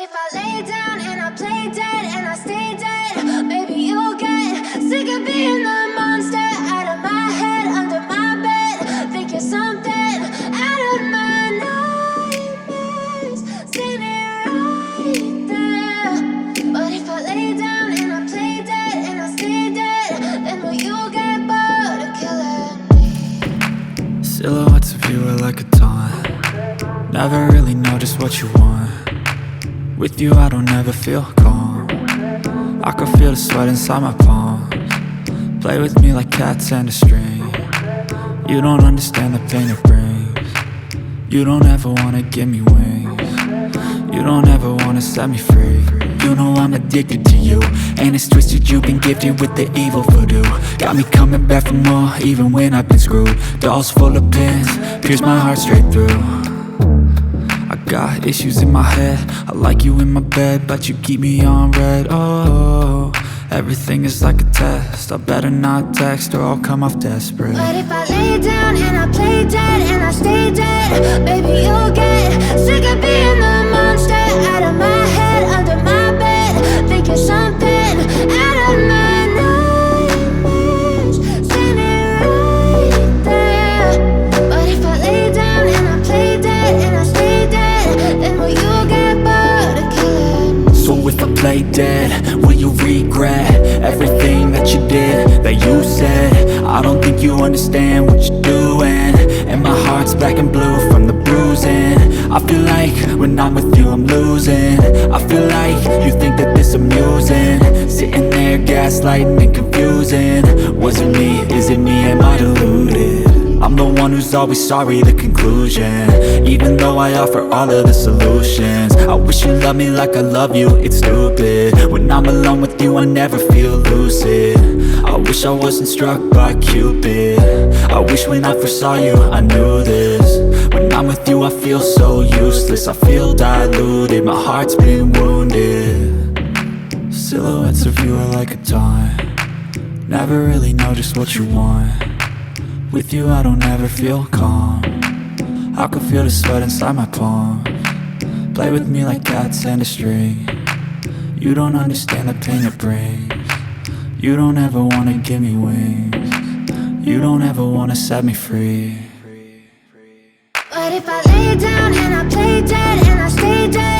But if I lay down and I play dead and I stay dead, maybe you'll get sick of being the monster out of my head, under my bed. Think you're something out of my nightmares, standing right there. But if I lay down and I play dead and I stay dead, then will you get bored of killing me? Silhouettes of you are like a taunt. Never really know just what you want. With you I don't ever feel calm. I can feel the sweat inside my palms. Play with me like cats and a string. You don't understand the pain it brings. You don't ever wanna give me wings. You don't ever wanna set me free. You know I'm addicted to you, and it's twisted, you've been gifted with the evil voodoo. Got me coming back for more, even when I've been screwed. Dolls full of pins, pierce my heart straight through. I got issues in my head, I like you in my bed, but you keep me on red. Oh, everything is like a test, I better not text or I'll come off desperate. But if I lay down and I play dead and I stay dead, baby you'll get sick of being the monster out of my head, under my bed. Think you're something out of my nightmares, standing right there. But if I lay down and I play dead and I stay dead, then will you get bored of killing me? So if I play dead, will you regret everything that you did, that you said? I don't think you understand what you're doing, and my heart's black and blue from the bruising. I feel like when I'm with you I'm losing. I feel like you think that this amusing, sitting there gaslighting and confusing. Was it me? Is it me? Am I deluded? I'm the one who's always sorry, the conclusion, even though I offer all of the solutions. I wish you loved me like I love you, it's stupid. When I'm alone with you I never feel lucid. I wish I wasn't struck by Cupid. I wish when I first saw you I knew this. When I'm with you I feel so useless, I feel diluted, my heart's been wounded. Silhouettes of you are like a taunt. Never really know just what you want. With you I don't ever feel calm. I can feel the sweat inside my palms. Play with me like cats and a string. You don't understand the pain it brings. You don't ever wanna give me wings. You don't ever wanna set me free. But if I lay down and I play dead and I stay dead,